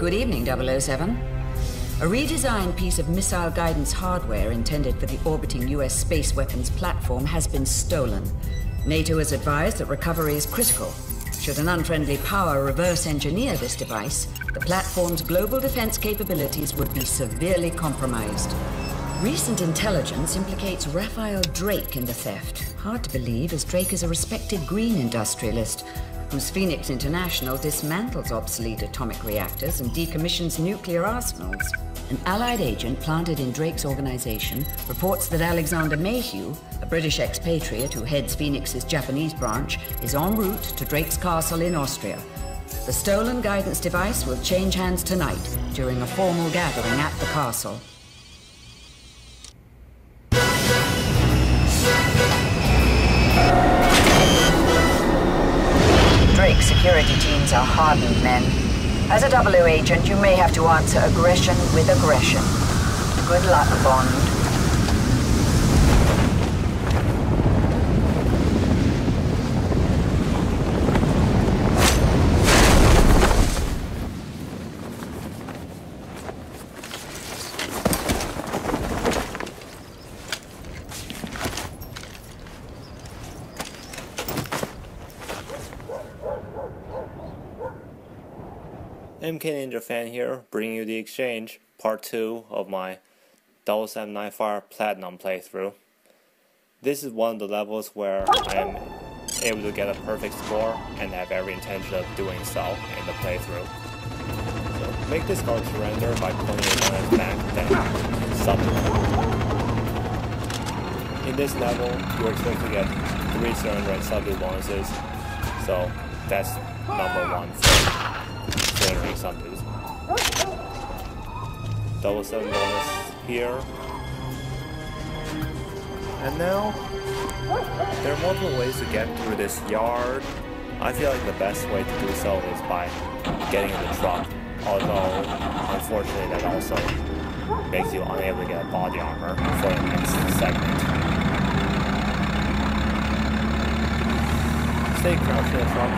Good evening, 007. A redesigned piece of missile guidance hardware intended for the orbiting U.S. space weapons platform has been stolen. NATO has advised that recovery is critical. Should an unfriendly power reverse engineer this device, the platform's global defense capabilities would be severely compromised. Recent intelligence implicates Raphael Drake in the theft. Hard to believe, as Drake is a respected green industrialist whose Phoenix International dismantles obsolete atomic reactors and decommissions nuclear arsenals. An Allied agent planted in Drake's organization reports that Alexander Mayhew, a British expatriate who heads Phoenix's Japanese branch, is en route to Drake's castle in Austria. The stolen guidance device will change hands tonight during a formal gathering at the castle. Drake's security teams are hardened men. As a W agent, you may have to answer aggression with aggression. Good luck, Bond. MK Ninja Fan here, bringing you the exchange, part 2 of my 007 Nightfire Platinum playthrough. This is one of the levels where I am able to get a perfect score and have every intention of doing so in the playthrough. So make this card surrender by pulling your gunner's back, then summon. In this level, you are expected to get 3 surrender and subdue bonuses, so that's number 1 for surrendering subdues. 007 bonus here. And now, there are multiple ways to get through this yard. I feel like the best way to do so is by getting in the truck, although unfortunately that also makes you unable to get body armor for the next segment. Stay crouched in the truck.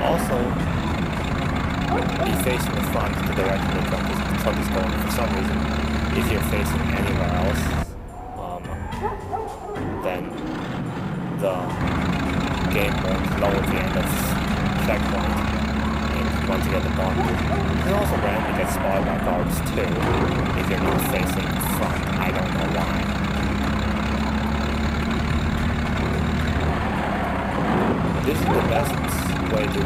Also, be facing the front, the direction the truck is going. For some reason, if you're facing anywhere else, then the game won't lower the end of checkpoint and once you get the bomb. You can also randomly get spotted by guards too, if you're not facing the front. I don't know why. This is the best way to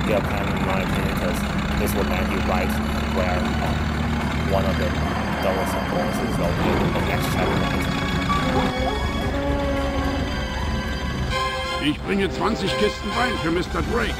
get a plan in my opinion, because this will land you right where one of the 007 bonuses is located in the next checkpoint. Ich bringe 20 Kisten Wein für Mr. Drake.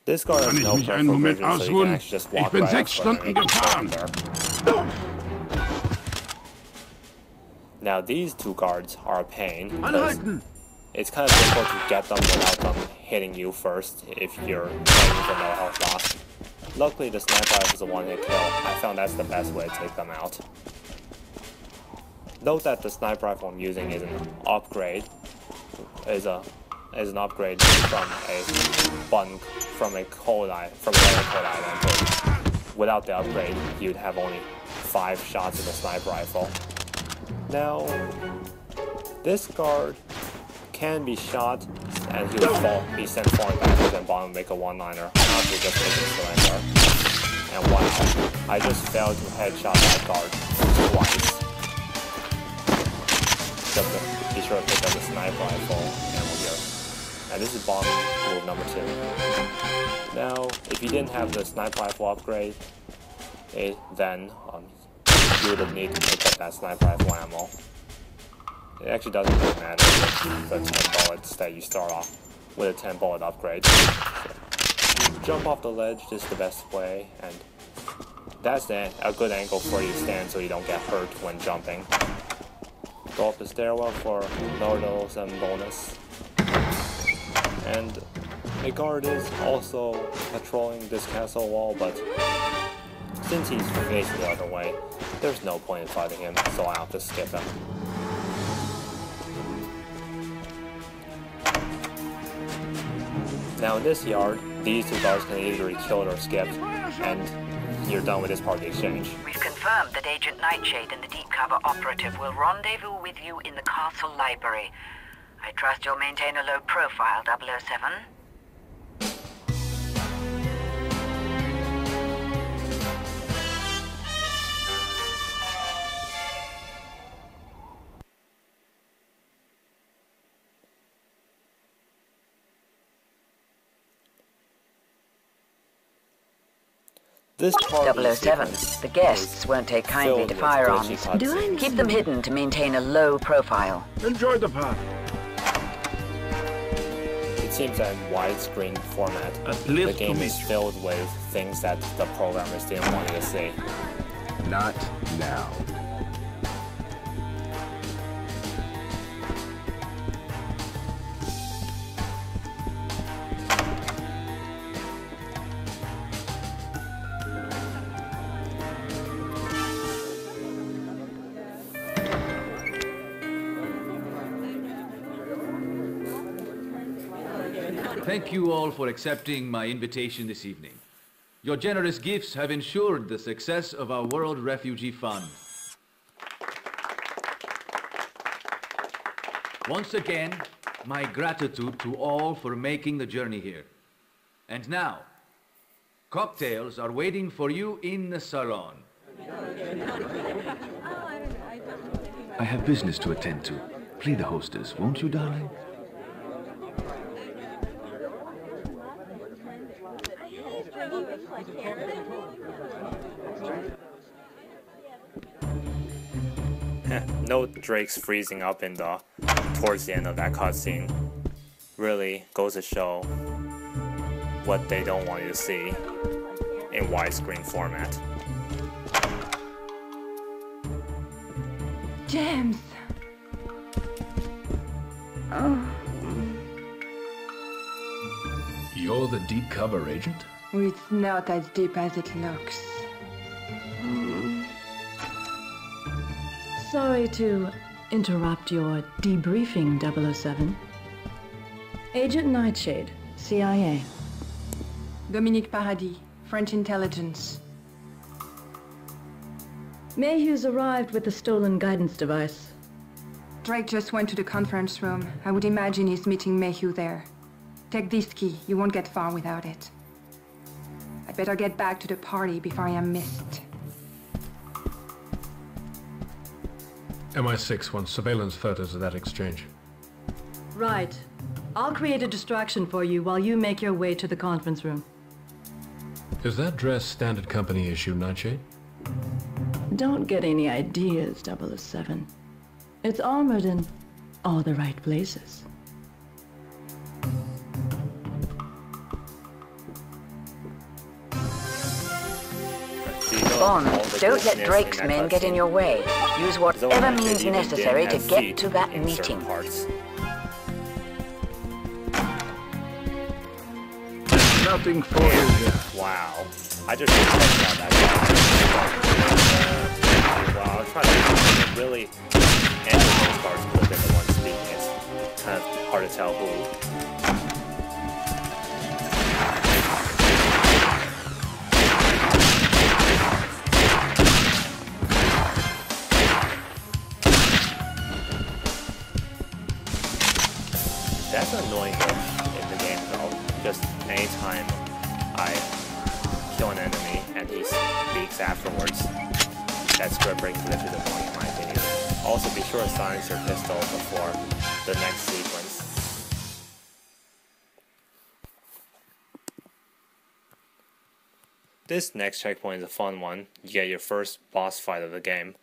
This guard has no preference, so you can actually just walk right up and gefahren. Now these two guards are a pain, because it's kind of difficult to get them without them hitting you first if you're playing for no health loss. Luckily the sniper rifle is a one-hit kill. I found that's the best way to take them out. Note that the sniper rifle I'm using is an upgrade. Is an upgrade from a bunk from a cold eye, from another cold eye. Without the upgrade, you'd have only 5 shots of the sniper rifle. Now, this guard can be shot, and he will be sent falling backwards and bottom make a one-liner after just making surrender. And wow, I just failed to headshot that guard twice. Just be sure to pick up the sniper rifle ammo here. And this is bomb move number 2. Now, if you didn't have the sniper rifle upgrade, then you would need to pick up that sniper rifle ammo. It actually doesn't really matter with the 10 bullets that you start off with a 10 bullet upgrade. So, jump off the ledge is the best way, and that's a good angle for you to stand so you don't get hurt when jumping. Go up the stairwell for lower 007 bonus. And A guard is also patrolling this castle wall, but since he's facing the other way, there's no point in fighting him, so I'll have to skip him. Now in this yard, these two guards can either be killed or skipped, and you're done with this part of the exchange. We've confirmed that Agent Nightshade and the deep cover operative will rendezvous with you in the castle library. I trust you'll maintain a low profile, 007. This part 007, the guests won't take kindly to firearms. Keep them hidden to maintain a low profile. Enjoy the party. It seems that in widescreen format, the game is filled with things that the programmers didn't want you to see. Not now. Thank you all for accepting my invitation this evening. Your generous gifts have ensured the success of our World Refugee Fund. Once again, my gratitude to all for making the journey here. And now, cocktails are waiting for you in the salon. I have business to attend to. Play the hostess, won't you, darling? Note Drake's freezing up in towards the end of that cutscene. Really goes to show what they don't want you to see in widescreen format. James! Oh. You're the deep cover agent? It's not as deep as it looks. Sorry to interrupt your debriefing, 007. Agent Nightshade, CIA. Dominique Paradis, French intelligence. Mayhew's arrived with the stolen guidance device. Drake just went to the conference room. I would imagine he's meeting Mayhew there. Take this key. You won't get far without it. I'd better get back to the party before I am missed. MI6 wants surveillance photos of that exchange. Right. I'll create a distraction for you while you make your way to the conference room. Is that dress standard company issue, Nightshade? Don't get any ideas, 007. It's armored in all the right places. Bond, don't let Drake's men get in your way. Use whatever means necessary to get to that meeting. Nothing for you here. Wow. I just checked out that guy. Wow, I'm trying to really answer those cards could have been the one speaking. It's kind of hard to tell who. That's an annoying glitch in the game though. Just anytime I kill an enemy and he speaks afterwards, that script breaking glitch is annoying in my opinion. Also be sure to silence your pistol before the next sequence. This next checkpoint is a fun one. You get your first boss fight of the game.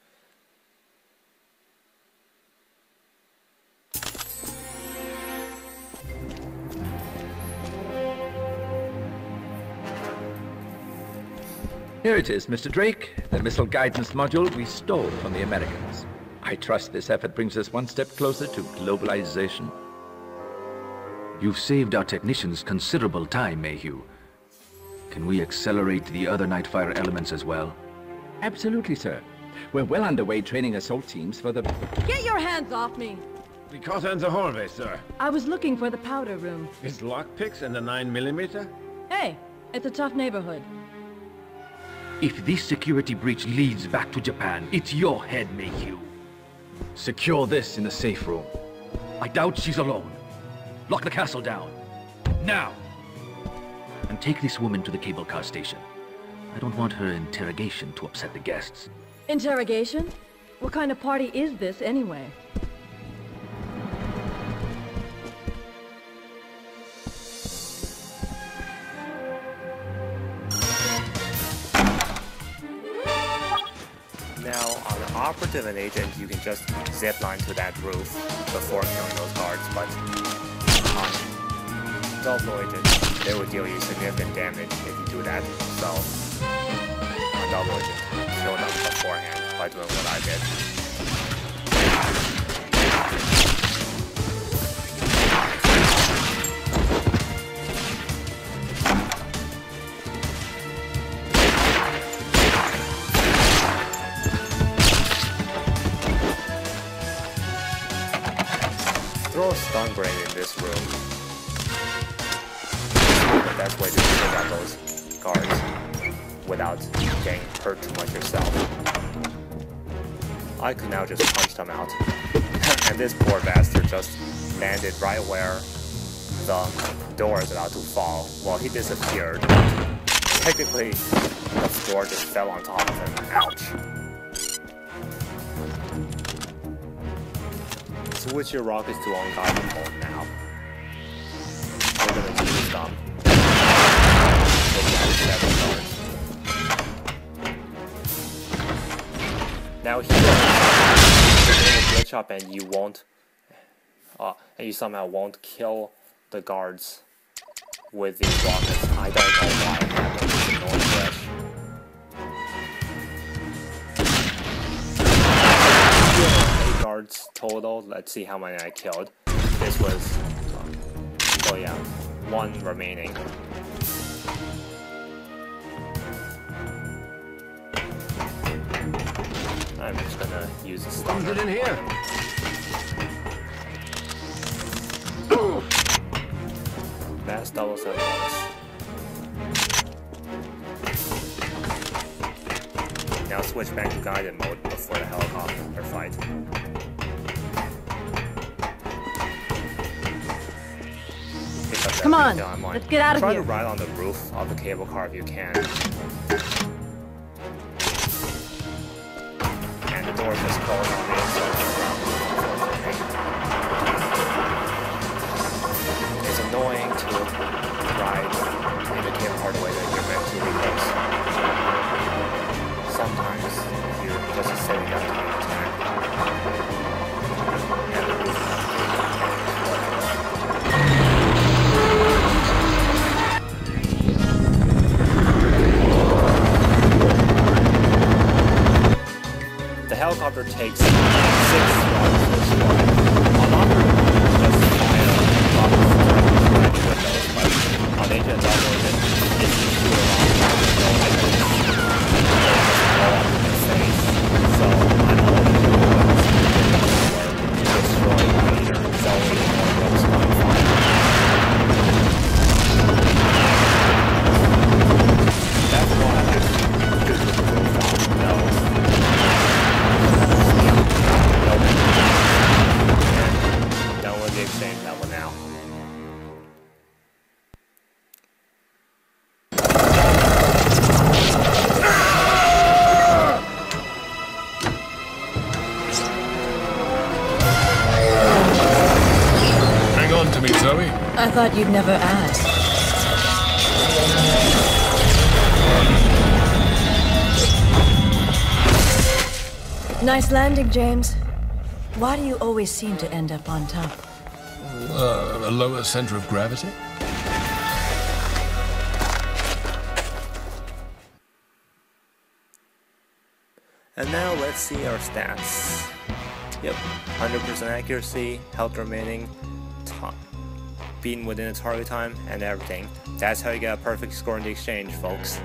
Here it is, Mr. Drake, the missile guidance module we stole from the Americans. I trust this effort brings us one step closer to globalization. You've saved our technicians considerable time, Mayhew. Can we accelerate the other Nightfire elements as well? Absolutely, sir. We're well underway training assault teams for the... Get your hands off me! We caught her in the hallway, sir. I was looking for the powder room. Is lockpicks and a 9mm? Hey, it's a tough neighborhood. If this security breach leads back to Japan, it's your head, Mayhew. Secure this in the safe room. I doubt she's alone. Lock the castle down. Now! And take this woman to the cable car station. I don't want her interrogation to upset the guests. Interrogation? What kind of party is this, anyway? Now, on an operative and agent, you can just zipline to that roof before killing those guards, but on double agent, they will deal you significant damage if you do that. So, on double agent, kill them beforehand by doing what I did. Throw a stun grenade in this room. The best way to take out those guards without getting hurt too much yourself. I could now just punch them out. And this poor bastard just landed right where the door is about to fall. Well, he disappeared. Technically, the door just fell on top of him. Ouch. Switch your rockets to unguided mode now. We're gonna use them. Now here, you're gonna glitch up and you won't, and you somehow won't kill the guards with these rockets. I don't know why it happened. It's an annoying glitch. Guards total. Let's see how many I killed. This was, oh yeah, 1 remaining. I'm just gonna use a stunner. Get in here. Mass 007 Now switch back to guided mode before the helicopter fight. Come on, let's get out of here. Try to ride on the roof of the cable car if you can. And the door just closed on the inside. It's annoying to ride in the cable car the way that you're meant to because sometimes you're just setting up to be attacked. And the roof the helicopter takes 6 rounds to destroy. On Operative, just fire rockets directly through the windows, but on Agent Double Agent, it's just too long. No items. All up in his face. So I'm only doing destroying either Zoe or Rook's gunfire. That's why I have to do the roof on. No. Done with the exchange level now. Hang on to me, Zoe. I thought you'd never ask. Nice landing, James. Why do you always seem to end up on top? A lower center of gravity? And now let's see our stats. Yep, 100% accuracy, health remaining, beaten within the target time, and everything. That's how you get a perfect score in the exchange, folks.